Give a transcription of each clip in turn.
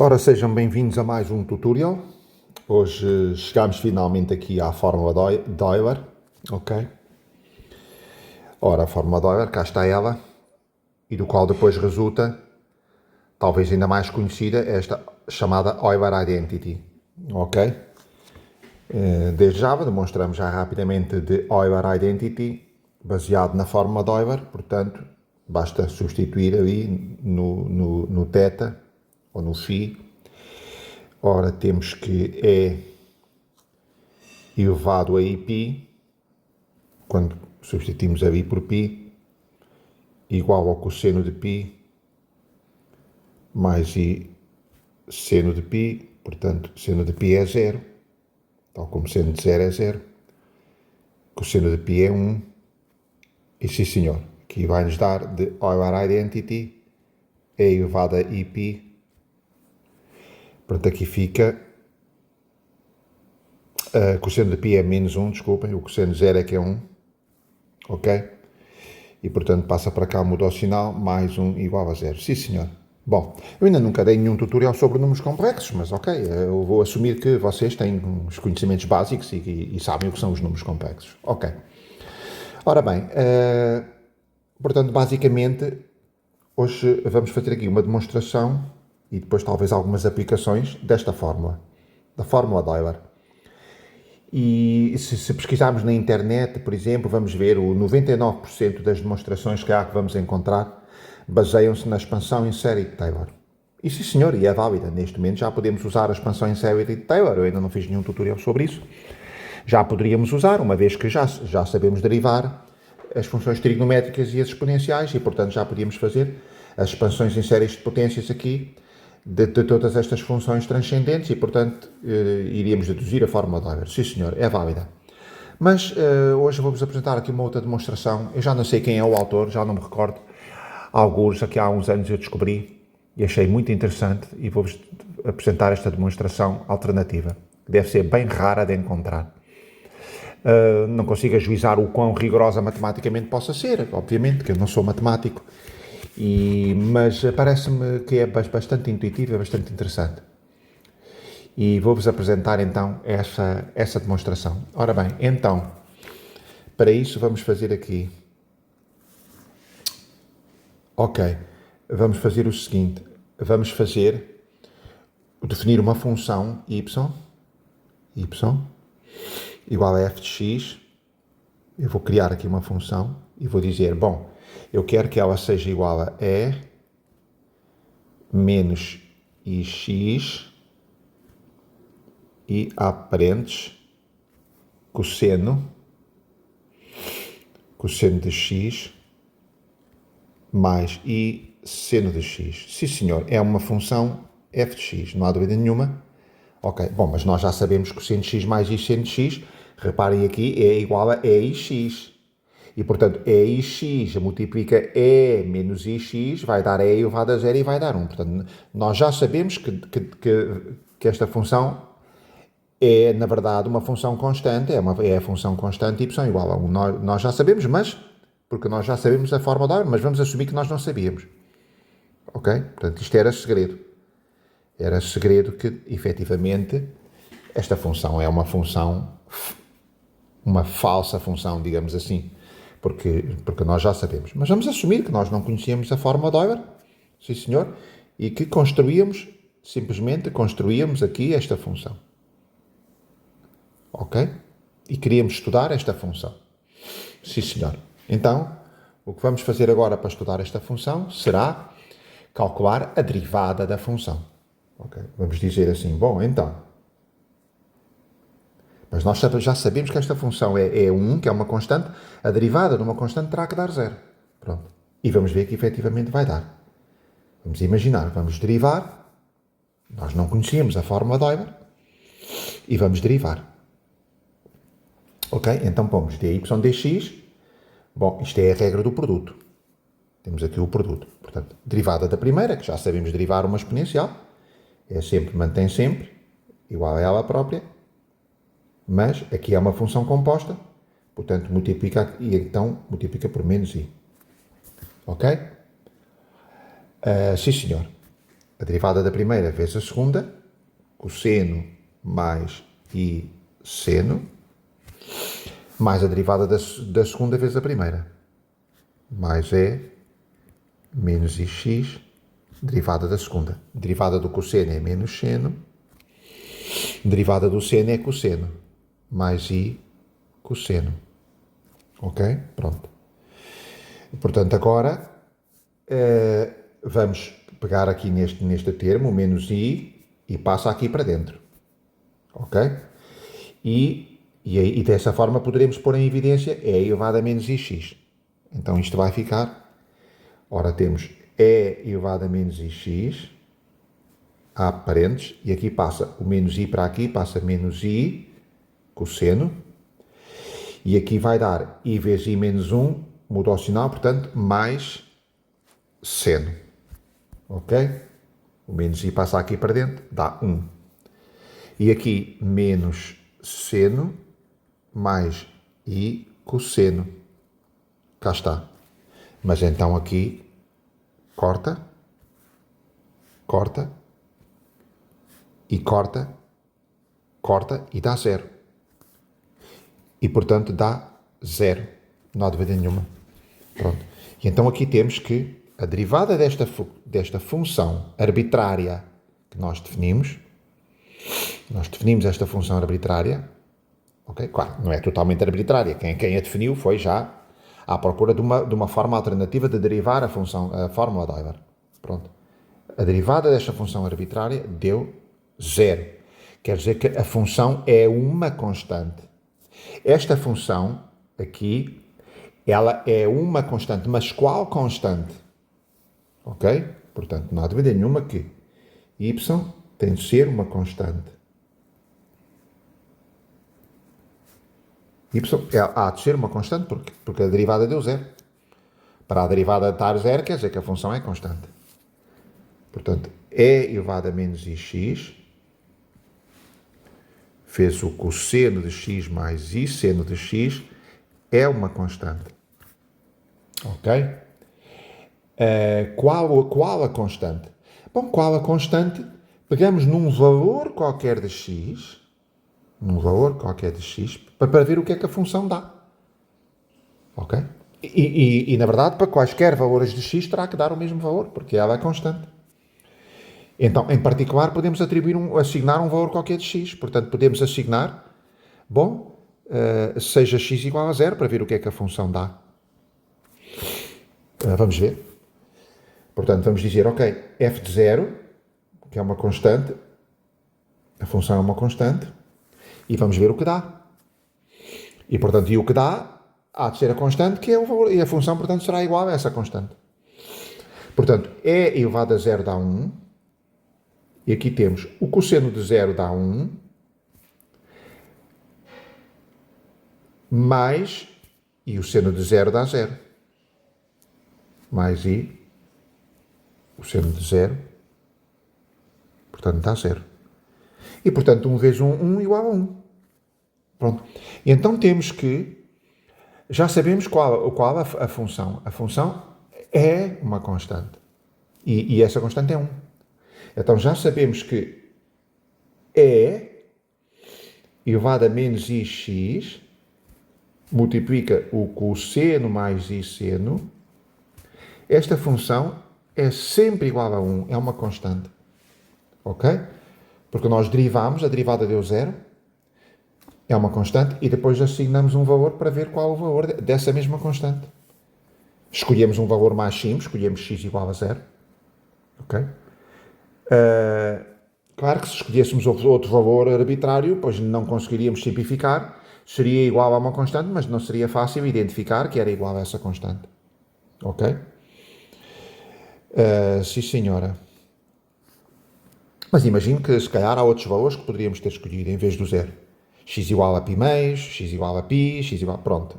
Ora, sejam bem-vindos a mais um tutorial. Hoje chegamos finalmente aqui à fórmula de Euler, ok? Ora, a fórmula de Euler, cá está ela, e do qual depois resulta, talvez ainda mais conhecida, esta chamada Euler Identity, ok? Desde já demonstramos já rapidamente de Euler Identity, baseado na fórmula de Euler, portanto, basta substituir ali no θ, ou no φ. Ora, temos que E elevado a π, quando substituímos a π por π, igual ao cosseno de π mais I seno de π, portanto, seno de π é zero, tal como seno de zero é zero, cosseno de π é 1, e sim senhor, aqui vai nos dar de Euler Identity E elevado a π. Portanto, aqui fica, cosseno de π é menos 1, desculpem, o cosseno de zero é que é 1, ok? E, portanto, passa para cá, muda o sinal, mais 1 igual a 0. Sim, senhor. Bom, eu ainda nunca dei nenhum tutorial sobre números complexos, mas ok, eu vou assumir que vocês têm os conhecimentos básicos e sabem o que são os números complexos. Ok. Ora bem, portanto, basicamente, hoje vamos fazer aqui uma demonstração e depois talvez algumas aplicações desta fórmula, da fórmula de Euler. E se pesquisarmos na internet, por exemplo, vamos ver o 99% das demonstrações que vamos encontrar baseiam-se na expansão em série de Taylor. E sim senhor, e é válida. Neste momento já podemos usar a expansão em série de Taylor. Eu ainda não fiz nenhum tutorial sobre isso. Já poderíamos usar, uma vez que já sabemos derivar as funções trigonométricas e as exponenciais, e portanto já podíamos fazer as expansões em séries de potências aqui de todas estas funções transcendentes e, portanto, iríamos deduzir a fórmula de Euler. Sim, senhor, é válida. Mas hoje vou-vos apresentar aqui uma outra demonstração. Eu já não sei quem é o autor, já não me recordo. Alguns, aqui há uns anos eu descobri e achei muito interessante e vou-vos apresentar esta demonstração alternativa, que deve ser bem rara de encontrar. Não consigo ajuizar o quão rigorosa matematicamente possa ser, obviamente, que eu não sou matemático. Mas parece-me que é bastante intuitivo, é bastante interessante. E vou-vos apresentar então essa demonstração. Ora bem, então, para isso vamos fazer aqui. Ok, vamos fazer o seguinte, vamos definir uma função y igual a f de x. Eu vou criar aqui uma função e vou dizer, bom, eu quero que ela seja igual a E menos ix e a parênteses cosseno de x mais i seno de x. Sim, senhor, é uma função f de x, não há dúvida nenhuma. Ok, bom, mas nós já sabemos que cosseno de x mais i seno de x, reparem aqui, é igual a eix. E, portanto, eix multiplica e menos ix, vai dar e elevado a zero e vai dar 1. Portanto, nós já sabemos que esta função é, na verdade, uma função constante, é a função constante y igual a 1. Nós já sabemos, porque nós já sabemos a forma de Euler, mas vamos assumir que nós não sabíamos. Ok? Portanto, isto era segredo. Era segredo que, efetivamente, esta função é uma falsa função, digamos assim. Porque nós já sabemos. Mas vamos assumir que nós não conhecíamos a fórmula de Euler, sim senhor, e que simplesmente construíamos aqui esta função. Ok? E queríamos estudar esta função. Sim senhor. Então, o que vamos fazer agora para estudar esta função será calcular a derivada da função. Ok? Vamos dizer assim, bom, então... Mas nós já sabemos que esta função é 1, que é uma constante, a derivada de uma constante terá que dar 0. Pronto. E vamos ver que efetivamente vai dar. Vamos imaginar, vamos derivar, nós não conhecíamos a fórmula de Euler, e vamos derivar. Ok? Então pomos dy dx, bom, isto é a regra do produto. Temos aqui o produto. Portanto, derivada da primeira, que já sabemos derivar uma exponencial, mantém sempre, igual a ela própria, mas aqui é uma função composta, portanto multiplica e então multiplica por menos i. Ok? Sim senhor. a derivada da primeira vezes a segunda, cosseno mais I seno, mais a derivada da segunda vezes a primeira, mais E menos ix, derivada da segunda. Derivada do cosseno é menos seno, derivada do seno é cosseno, mais I cosseno. Ok? Pronto. Portanto, agora vamos pegar aqui neste termo, o menos I, e passa aqui para dentro. Ok? E dessa forma poderemos pôr em evidência E elevado a menos ix. Então isto vai ficar, ora temos E elevado a menos ix, há parênteses, e aqui passa o menos I para aqui, passa menos I cosseno, e aqui vai dar I vezes I menos 1, muda o sinal, portanto, mais seno. Ok? O menos I passa aqui para dentro, dá 1. E aqui menos seno mais I cosseno. Cá está. Mas então aqui, corta, corta, e corta, corta e dá 0. E portanto dá 0. Não há dúvida nenhuma. Pronto. E então aqui temos que a derivada desta função arbitrária que nós definimos esta função arbitrária, ok? Claro, não é totalmente arbitrária. Quem a definiu foi já à procura de uma forma alternativa de derivar a fórmula de Euler. Pronto. A derivada desta função arbitrária deu 0. Quer dizer que a função é uma constante. Esta função aqui, ela é uma constante, mas qual constante? Ok? Portanto, não há dúvida nenhuma que y tem de ser uma constante. Y há de ser uma constante porque a derivada deu 0. Para a derivada estar 0, quer dizer que a função é constante. Portanto, E elevado a menos ix vezes o cosseno de x mais I seno de x é uma constante. Ok? Qual a constante? Bom, qual a constante? Pegamos num valor qualquer de x, para ver o que é que a função dá. Ok? E na verdade, para quaisquer valores de x, terá que dar o mesmo valor, porque ela é constante. Então, em particular, podemos assignar um valor qualquer de x. Portanto, podemos assignar, seja x igual a 0, para ver o que é que a função dá. Vamos ver. Portanto, vamos dizer, ok, f de 0, que é uma constante, a função é uma constante, e vamos ver o que dá. E, portanto, o que dá há de ser a constante, que é o valor, e a função, portanto, será igual a essa constante. Portanto, E elevado a 0 dá 1, e aqui temos o cosseno de 0 dá 1, mais, e o seno de 0 dá 0, mais I, o seno de 0, portanto dá 0. E, portanto, 1 vezes 1 igual a 1. Pronto. E então temos que, já sabemos qual a função. A função é uma constante. E essa constante é 1. Então já sabemos que E elevado a menos ix multiplica o cosseno mais I seno. Esta função é sempre igual a 1, é uma constante. Ok? Porque nós derivamos, a derivada deu 0, é uma constante, e depois assignamos um valor para ver qual é o valor dessa mesma constante. Escolhemos um valor mais simples, escolhemos x igual a 0. Ok? Claro que se escolhêssemos outro valor arbitrário, pois não conseguiríamos simplificar, seria igual a uma constante, mas não seria fácil identificar que era igual a essa constante. Ok? Sim, senhora. Mas imagino que se calhar há outros valores que poderíamos ter escolhido em vez do 0. X igual a π mais, x igual a π, x igual... Pronto.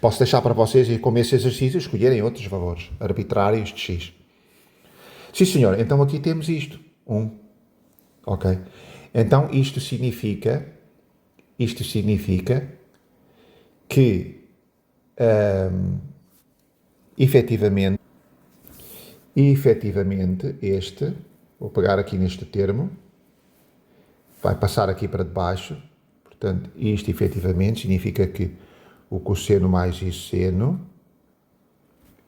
Posso deixar para vocês, e como esse exercício, escolherem outros valores arbitrários de x. Sim, senhor. Então aqui temos isto. 1. Ok? Então isto significa que efetivamente vou pegar aqui neste termo, vai passar aqui para debaixo, portanto, isto efetivamente significa que o cosseno mais i seno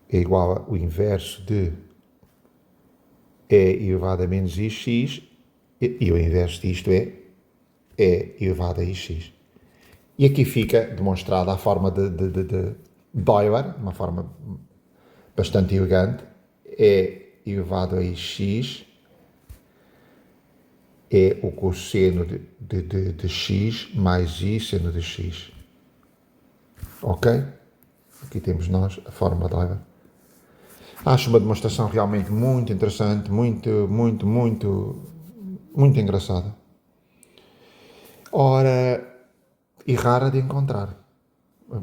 é igual ao inverso de e elevado a menos ix, e o inverso disto é e elevado a ix. E aqui fica demonstrada a forma de Euler, uma forma bastante elegante, e elevado a x é o cosseno de x mais i seno de x. Ok? Aqui temos nós a forma de Euler. Acho uma demonstração realmente muito interessante, muito engraçada. Ora, e rara de encontrar.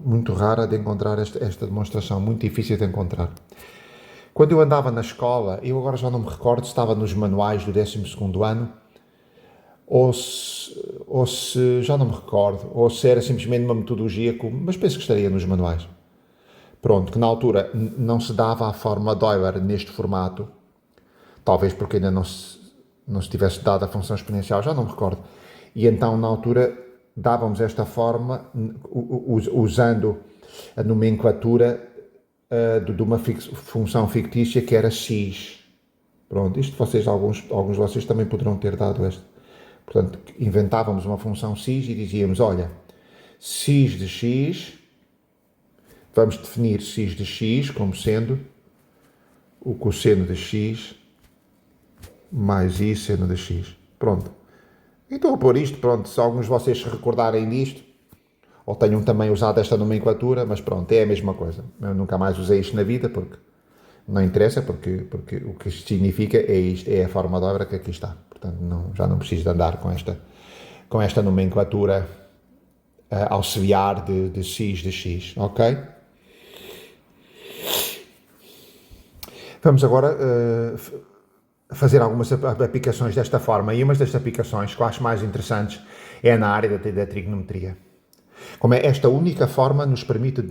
Muito rara de encontrar esta demonstração, muito difícil de encontrar. Quando eu andava na escola, eu agora já não me recordo se estava nos manuais do 12º ano, ou se já não me recordo, ou se era simplesmente uma metodologia, mas penso que estaria nos manuais. Pronto, que na altura não se dava a forma de Euler neste formato, talvez porque ainda não se tivesse dado a função exponencial, já não me recordo. E então, na altura, dávamos esta forma usando a nomenclatura de uma função fictícia que era x. Pronto, isto vocês, alguns de vocês também poderão ter dado este. Portanto, inventávamos uma função x e dizíamos, olha, x de x, vamos definir x de x como sendo o cosseno de x mais i seno de x. Pronto. Então, a pôr isto, pronto, se alguns de vocês se recordarem disto, ou tenham também usado esta nomenclatura, mas pronto, é a mesma coisa. Eu nunca mais usei isto na vida, porque não interessa, porque o que isto significa é isto, é a forma de Euler que aqui está. Portanto, já não preciso de andar com esta nomenclatura auxiliar de x de x, ok? Vamos agora fazer algumas aplicações desta forma, e uma das aplicações que eu acho mais interessantes é na área da trigonometria. Como é esta única forma nos permite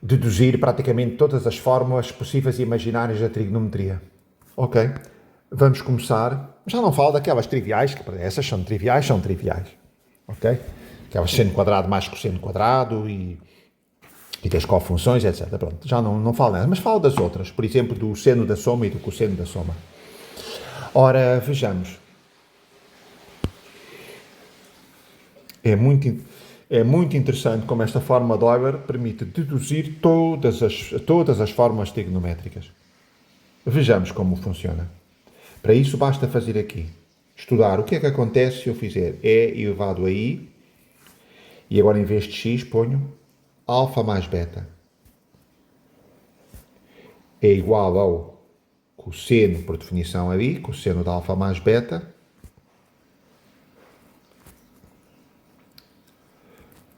deduzir praticamente todas as fórmulas possíveis e imaginárias da trigonometria. Ok, vamos começar. Já não falo daquelas triviais, que para essas são triviais. Ok? Aquelas seno quadrado mais cosseno quadrado e das cofunções, etc. Pronto, já não falo nada, mas falo das outras. Por exemplo, do seno da soma e do cosseno da soma. Ora, vejamos. É muito interessante como esta forma de Euler permite deduzir todas as fórmulas trigonométricas. Vejamos como funciona. Para isso basta fazer aqui, estudar o que é que acontece se eu fizer e elevado a i, e agora em vez de x ponho alfa mais beta. É igual ao cosseno, por definição ali, cosseno de alfa mais beta,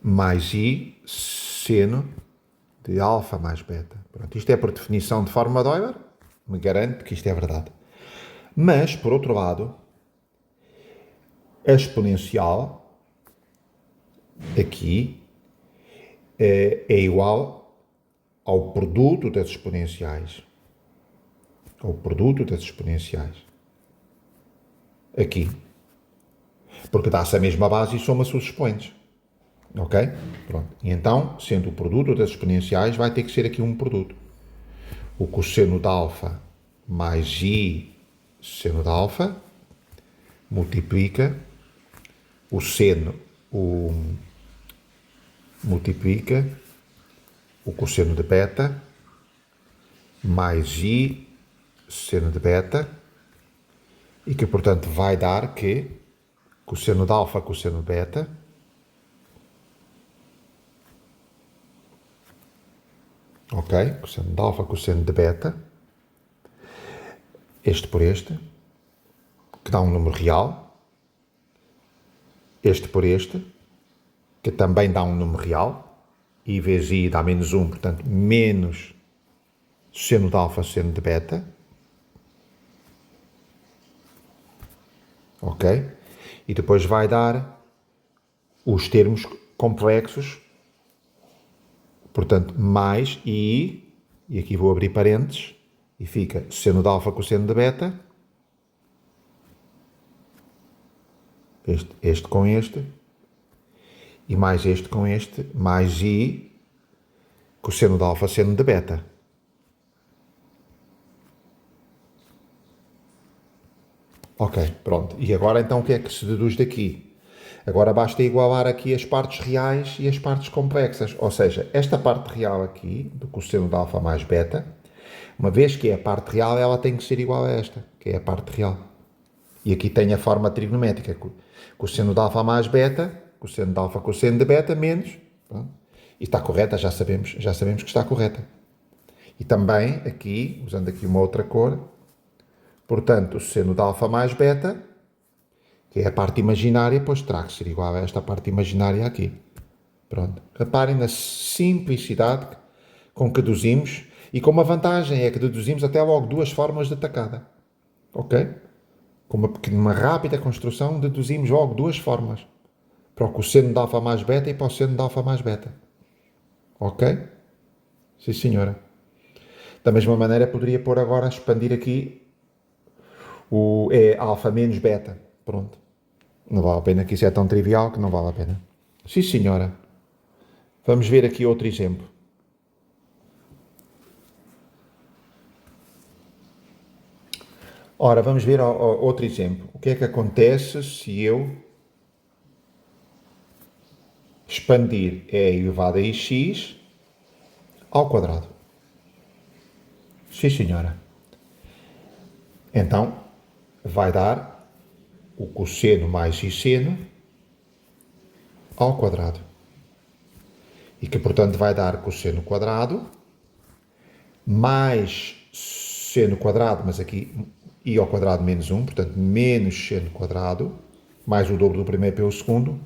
mais i seno de alfa mais beta. Pronto, isto é por definição de forma de Euler, me garanto que isto é verdade. Mas, por outro lado, a exponencial aqui é igual ao produto das exponenciais. Aqui. Porque dá-se a mesma base e soma-se os expoentes. Ok? Pronto. E então, sendo o produto das exponenciais, vai ter que ser aqui um produto. O cosseno de alfa mais i seno de alfa multiplica o seno, multiplica o cosseno de beta mais i seno de beta, e que, portanto, vai dar que cosseno de alfa cosseno de beta ok? Cosseno de alfa cosseno de beta, este por este, que dá um número real, este por este, que também dá um número real, i vezes i dá menos 1, portanto, menos seno de alfa seno de beta, ok? E depois vai dar os termos complexos, portanto, mais i, e aqui vou abrir parênteses, e fica seno de alfa cosseno de beta, este com este, e mais este com este, mais I, cosseno de alfa, seno de beta. Ok, pronto. E agora então o que é que se deduz daqui? Agora basta igualar aqui as partes reais e as partes complexas. Ou seja, esta parte real aqui, do cosseno de alfa mais beta, uma vez que é a parte real, ela tem que ser igual a esta, que é a parte real. E aqui tem a forma trigonométrica. Cosseno de alfa mais beta, cosseno de alfa cosseno de beta, menos. Pronto. E está correta, já sabemos que está correta. E também aqui, usando aqui uma outra cor, portanto, o seno de alfa mais beta, que é a parte imaginária, pois terá que ser igual a esta parte imaginária aqui. Pronto. Reparem na simplicidade com que deduzimos, e com uma vantagem, é que deduzimos até logo duas formas de tacada. Ok? Com uma rápida construção, deduzimos logo duas formas. Para o cosseno de alfa mais beta e para o seno de alfa mais beta. Ok? Sim, senhora. Da mesma maneira, poderia pôr agora, expandir aqui o alfa menos beta. Pronto. Não vale a pena, que isso é tão trivial que não vale a pena. Sim, senhora. Vamos ver aqui outro exemplo. Ora, vamos ver outro exemplo. O que é que acontece se eu expandir e elevado a x ao quadrado? Sim, senhora. Então, vai dar o cosseno mais i seno ao quadrado. E que, portanto, vai dar cosseno quadrado mais seno quadrado, mas aqui i ao quadrado menos 1, portanto, menos seno quadrado, mais o dobro do primeiro pelo segundo,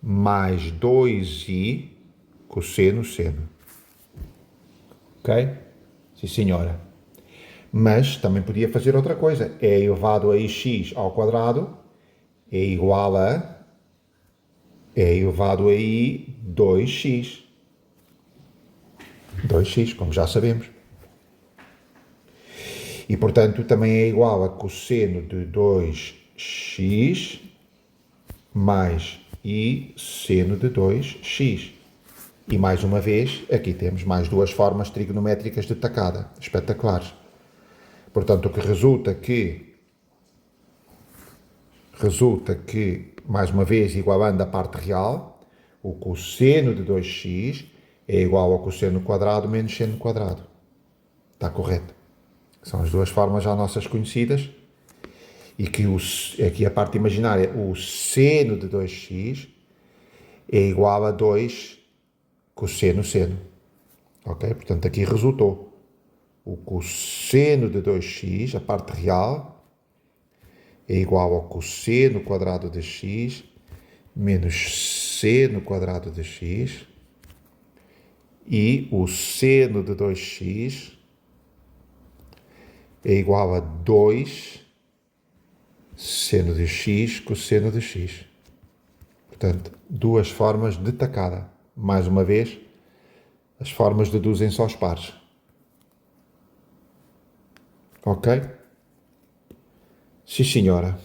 mais 2i cosseno seno. Ok? Sim, senhora. Mas também podia fazer outra coisa. É elevado a ix ao quadrado é igual a é elevado a i 2x. 2x, como já sabemos. E, portanto, também é igual a cosseno de 2x mais i seno de 2x. E, mais uma vez, aqui temos mais duas formas trigonométricas de tacada, espetaculares. Portanto, o que resulta que, mais uma vez, igualando a parte real, o cosseno de 2x é igual ao cosseno quadrado menos seno quadrado. Está correto? São as duas formas já nossas conhecidas. E que aqui a parte imaginária, o seno de 2x é igual a 2 cosseno seno. Ok? Portanto, aqui resultou. O cosseno de 2x, a parte real, é igual ao cosseno quadrado de x menos seno quadrado de x, e o seno de 2x é igual a 2 seno de x cosseno de x. Portanto, duas formas de tacada. Mais uma vez, as formas deduzem-se aos pares. Ok? Sim, senhora.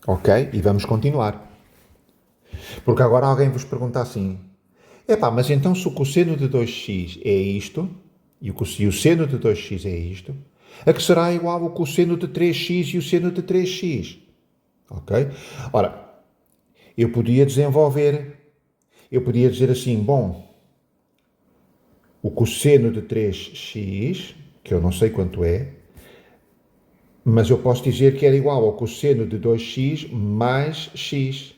Ok? E vamos continuar. Porque agora alguém vos pergunta assim: epá, mas então se o cosseno de 2x é isto, e o seno de 2x é isto, a que será igual o cosseno de 3x e o seno de 3x? Ok? Ora, eu podia dizer assim, bom, o cosseno de 3x, que eu não sei quanto é, mas eu posso dizer que era igual ao cosseno de 2x mais x.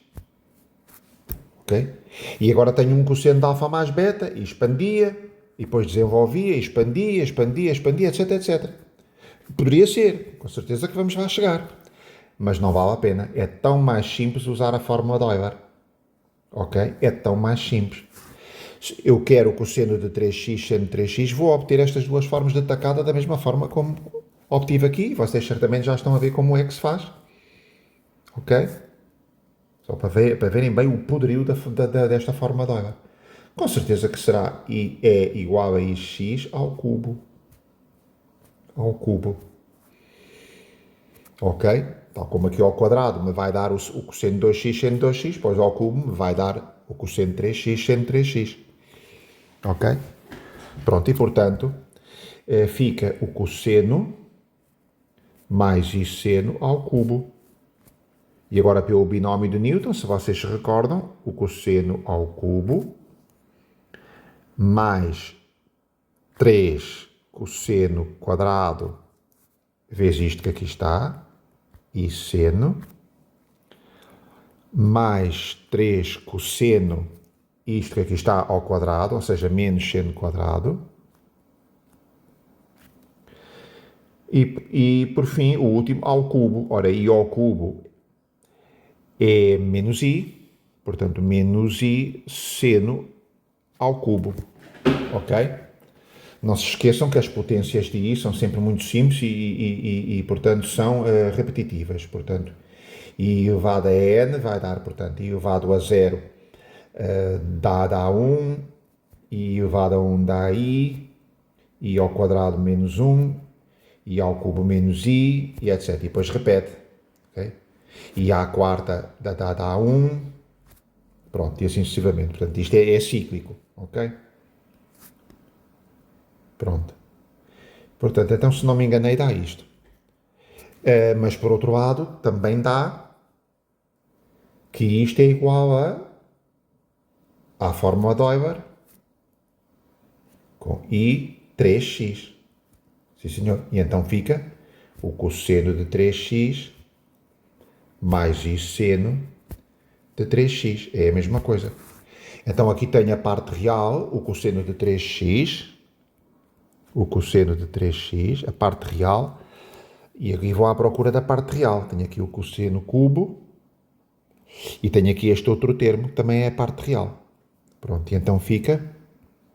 Ok? E agora tenho um cosseno de alfa mais beta, e expandia, e depois desenvolvia, expandia, etc, etc. Poderia ser, com certeza que vamos lá chegar. Mas não vale a pena. É tão mais simples usar a fórmula de Euler. Ok? É tão mais simples. Eu quero o cosseno de 3x seno de 3x, vou obter estas duas formas de tacada da mesma forma como obtive aqui. Vocês certamente já estão a ver como é que se faz. Ok? Só para verem bem o poderio desta forma de Euler. Com certeza que será I é igual a ix ao cubo. Ao cubo. ok? Tal como aqui ao quadrado me vai dar o cosseno de 2x seno de 2x, depois ao cubo me vai dar o cosseno de 3x seno de 3x, ok? Pronto, e portanto fica o cosseno mais i seno ao cubo. E agora pelo binómio de Newton, se vocês se recordam, o cosseno ao cubo mais 3 cosseno quadrado vezes isto que aqui está, i seno, mais 3 cosseno, isto que aqui está ao quadrado, ou seja, menos seno quadrado. E por fim, o último ao cubo. Ora, i ao cubo é menos i, portanto, menos i seno ao cubo, ok? Não se esqueçam que as potências de i são sempre muito simples e portanto, são repetitivas. Portanto, i elevado a n vai dar, portanto, i elevado a 0 dá 1, i elevado a 1 dá i ao quadrado menos 1, i ao cubo menos i, e etc. E depois repete, ok? I à quarta dá 1, pronto, e assim sucessivamente. Portanto, isto é cíclico, ok? Pronto. Portanto, então, se não me enganei, dá isto. Mas, por outro lado, também dá que isto é igual à fórmula de Euler com i 3x. Sim, senhor. E então fica o cosseno de 3x mais i seno de 3x. É a mesma coisa. Então, aqui tenho a parte real, o cosseno de 3x, a parte real, e aqui vou à procura da parte real. Tenho aqui o cosseno cubo e tenho aqui este outro termo, que também é a parte real. Pronto, e então fica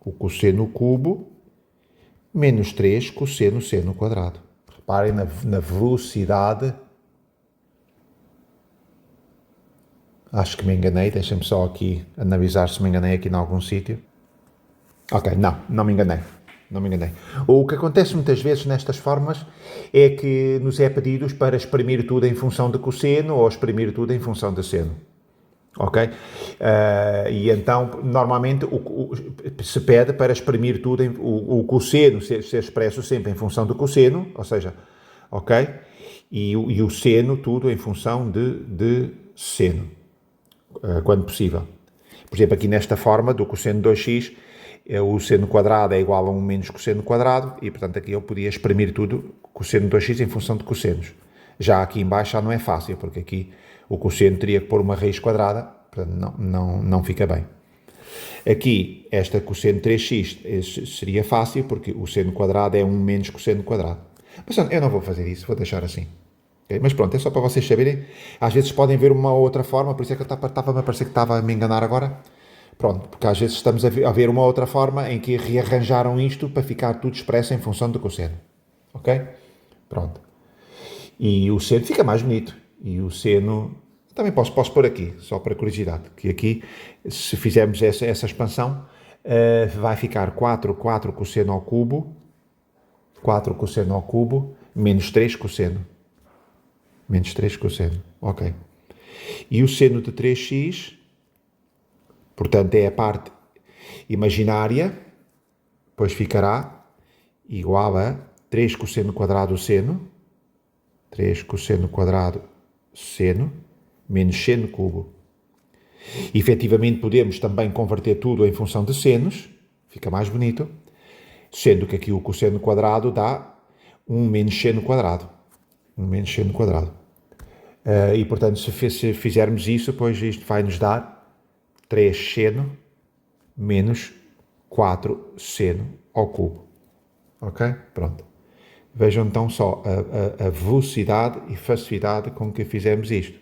o cosseno cubo menos 3 cosseno seno quadrado. Reparem na velocidade. Acho que me enganei, deixem-me só aqui analisar se me enganei aqui em algum sítio. Ok, não me enganei. Não me enganei. O que acontece muitas vezes nestas formas é que nos é pedido para exprimir tudo em função de cosseno ou exprimir tudo em função de seno. Ok? E então, normalmente, se pede para exprimir tudo, o cosseno ser expresso sempre em função do cosseno, ou seja, ok? E o seno tudo em função de seno, quando possível. Por exemplo, aqui nesta forma do cosseno de 2x, o seno quadrado é igual a 1 menos cosseno quadrado, e portanto aqui eu podia exprimir tudo cosseno de 2x em função de cossenos. Já aqui em baixo já não é fácil, porque aqui o cosseno teria que pôr uma raiz quadrada, portanto não fica bem. Aqui, esta cosseno de 3x seria fácil, porque o seno quadrado é 1 menos cosseno quadrado. Mas eu não vou fazer isso, vou deixar assim. Okay? Mas pronto, é só para vocês saberem. Às vezes podem ver uma outra forma, por isso é que eu estava-me a parecer que estava a me enganar agora. Pronto, porque às vezes estamos a ver uma outra forma em que rearranjaram isto para ficar tudo expresso em função do cosseno. Ok? Pronto. E o seno fica mais bonito. E o seno, também posso pôr aqui, só para curiosidade, que aqui, se fizermos essa expansão, vai ficar 4 cosseno ao cubo, 4 cosseno ao cubo, menos 3 cosseno. Menos 3 cosseno. Ok. E o seno de 3x... Portanto, é a parte imaginária, pois ficará igual a 3 cosseno quadrado seno, 3 cosseno quadrado seno, menos seno cubo. E, efetivamente, podemos também converter tudo em função de senos, fica mais bonito, sendo que aqui o cosseno quadrado dá 1 menos seno quadrado. 1 menos seno quadrado. E, portanto, se fizermos isso, pois isto vai nos dar 3 seno menos 4 seno ao cubo. Ok? Pronto. Vejam então só a velocidade e facilidade com que fizemos isto.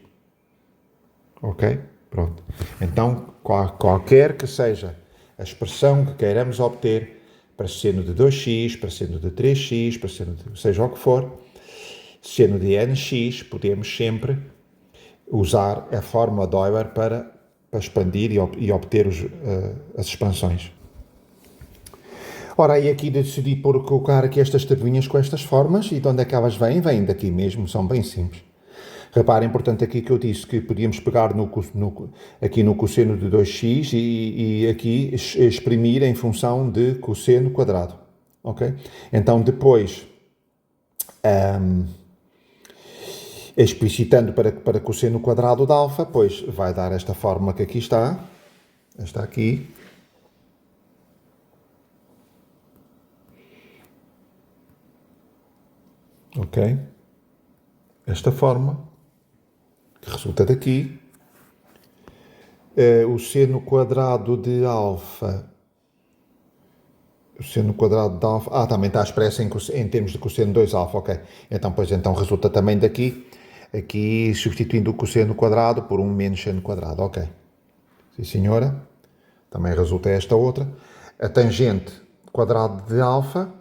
Ok? Pronto. Então, qualquer que seja a expressão que queiramos obter para seno de 2x, para seno de 3x, para seno de seja o que for, seno de nx, podemos sempre usar a fórmula de Euler para expandir e obter as expansões. Ora, aí aqui decidi colocar aqui estas tabuinhas com estas formas, e de onde é que elas vêm? Vêm daqui mesmo, são bem simples. Reparem, portanto, aqui que eu disse que podíamos pegar aqui no cosseno de 2x e aqui exprimir em função de cosseno quadrado, ok? Então, depois, explicitando para cosseno quadrado de alfa, pois vai dar esta forma que aqui está, esta aqui. Ok? Esta forma, que resulta daqui. O seno quadrado de alfa. O seno quadrado de alfa. Também está expresso em termos de cosseno 2 alfa, ok. Então resulta também daqui, aqui substituindo o cosseno quadrado por 1 menos seno quadrado, ok. Sim, senhora. Também resulta esta outra. A tangente quadrado de alfa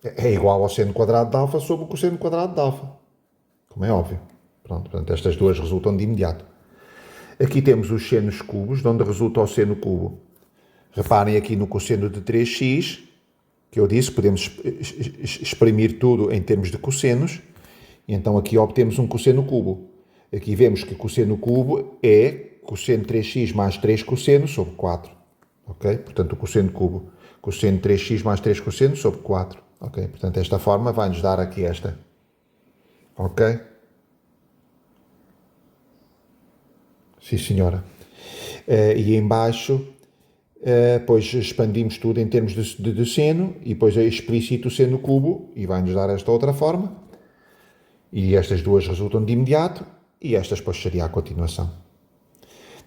é igual ao seno quadrado de alfa sobre o cosseno quadrado de alfa. Como é óbvio. Pronto, portanto, estas duas resultam de imediato. Aqui temos os senos cubos, de onde resulta o seno cubo. Reparem aqui no cosseno de 3x, que eu disse, podemos exprimir tudo em termos de cossenos, e então aqui obtemos um cosseno cubo. Aqui vemos que cosseno cubo é cosseno 3x mais 3 cossenos sobre 4. Ok? Portanto, o cosseno cubo, cosseno 3x mais 3 cossenos sobre 4. Ok? Portanto, esta forma vai-nos dar aqui esta. Ok? Sim, senhora. E em baixo, depois expandimos tudo em termos de seno, e depois é explícito o seno cubo, e vai-nos dar esta outra forma. E estas duas resultam de imediato, e estas depois seria a continuação.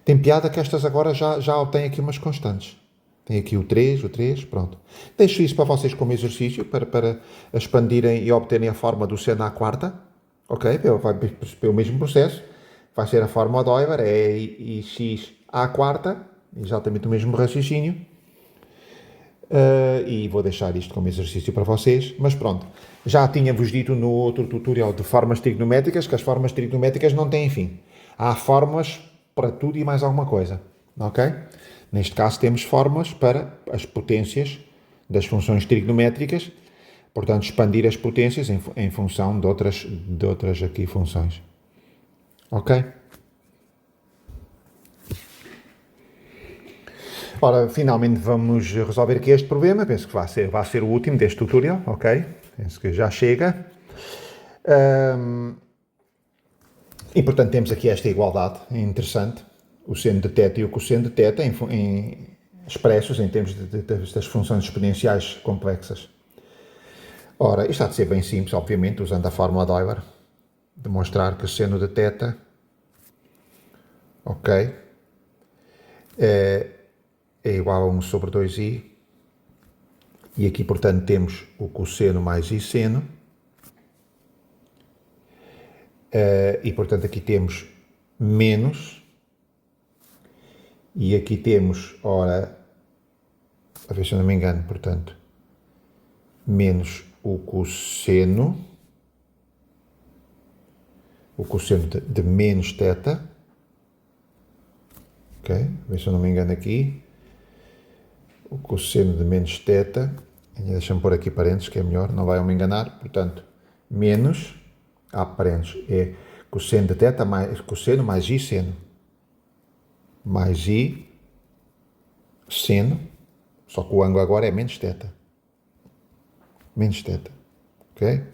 Tem piada que estas agora já obtêm aqui umas constantes. Tem aqui o 3, pronto. Deixo isso para vocês como exercício, para expandirem e obterem a forma do seno à quarta. Ok? Vai pelo mesmo processo. Vai ser a forma de Euler, é x à quarta, exatamente o mesmo raciocínio. E vou deixar isto como exercício para vocês, mas pronto. Já tinha-vos dito no outro tutorial de formas trigonométricas que as formas trigonométricas não têm fim. Há formas para tudo e mais alguma coisa, ok? Neste caso temos formas para as potências das funções trigonométricas, portanto expandir as potências em função de outras aqui funções. Ok? Ora, finalmente vamos resolver aqui este problema. Penso que vai ser o último deste tutorial, ok? Penso que já chega. E, portanto, temos aqui esta igualdade interessante. O seno de θ e o cosseno de θ expressos em termos das funções exponenciais complexas. Ora, isto há de ser bem simples, obviamente, usando a fórmula de Euler. Demonstrar que o seno de θ, ok, é igual a 1 sobre 2i, e aqui, portanto, temos o cosseno mais i seno, e, portanto, aqui temos menos, e aqui temos, ora, a ver se eu não me engano, portanto, menos o cosseno de menos θ, ok, ver se eu não me engano aqui, o cosseno de menos θ, deixa-me pôr aqui parênteses que é melhor, não vai me enganar, portanto, menos, parênteses, é cosseno de θ mais cosseno mais i seno, mais i seno, só que o ângulo agora é menos θ, ok?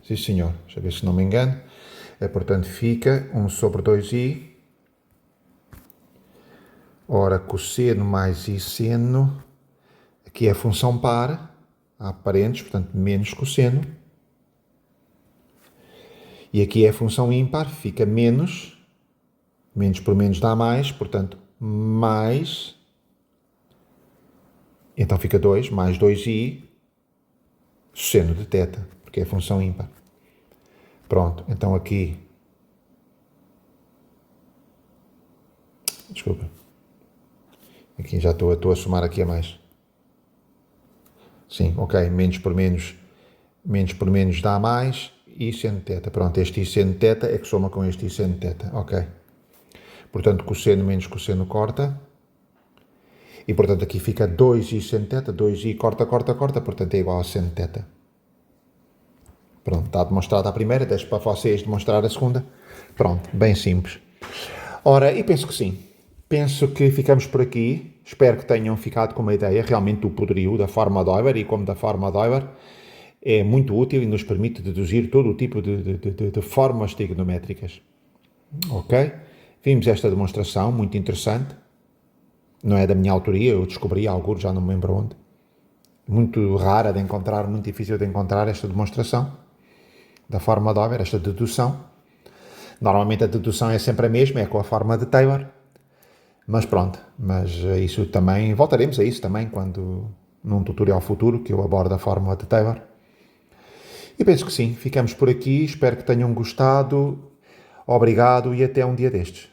Sim, senhor, deixa eu ver se não me engano. Portanto, fica 1 sobre 2i, ora, cosseno mais i seno, aqui é a função par, há parênteses, portanto, menos cosseno, e aqui é a função ímpar, fica menos por menos dá mais, portanto, mais, então fica 2, mais 2i, seno de θ, porque é a função ímpar. Pronto, então aqui, desculpa, aqui já estou a somar aqui a mais. Sim, ok, menos por menos dá mais, i seno de θ. Pronto, este i seno de θ é que soma com este i seno de θ, ok. Portanto, cosseno menos cosseno corta. E, portanto, aqui fica 2i seno θ, 2i corta, portanto, é igual a seno θ. Pronto, está demonstrada a primeira, deixo para vocês demonstrar a segunda. Pronto, bem simples. Ora, e penso que sim. Penso que ficamos por aqui. Espero que tenham ficado com uma ideia realmente do poderio da forma de Euler, e como da forma de Euler é muito útil e nos permite deduzir todo o tipo de formas trigonométricas. Ok? Vimos esta demonstração, muito interessante. Não é da minha autoria, eu descobri algo, já não me lembro onde. Muito rara de encontrar, muito difícil de encontrar esta demonstração da forma de Euler, esta dedução. Normalmente a dedução é sempre a mesma, é com a forma de Taylor. Mas pronto, mas isso também, voltaremos a isso também quando, num tutorial futuro, que eu abordo a fórmula de Taylor. E penso que sim, ficamos por aqui, espero que tenham gostado. Obrigado e até um dia destes.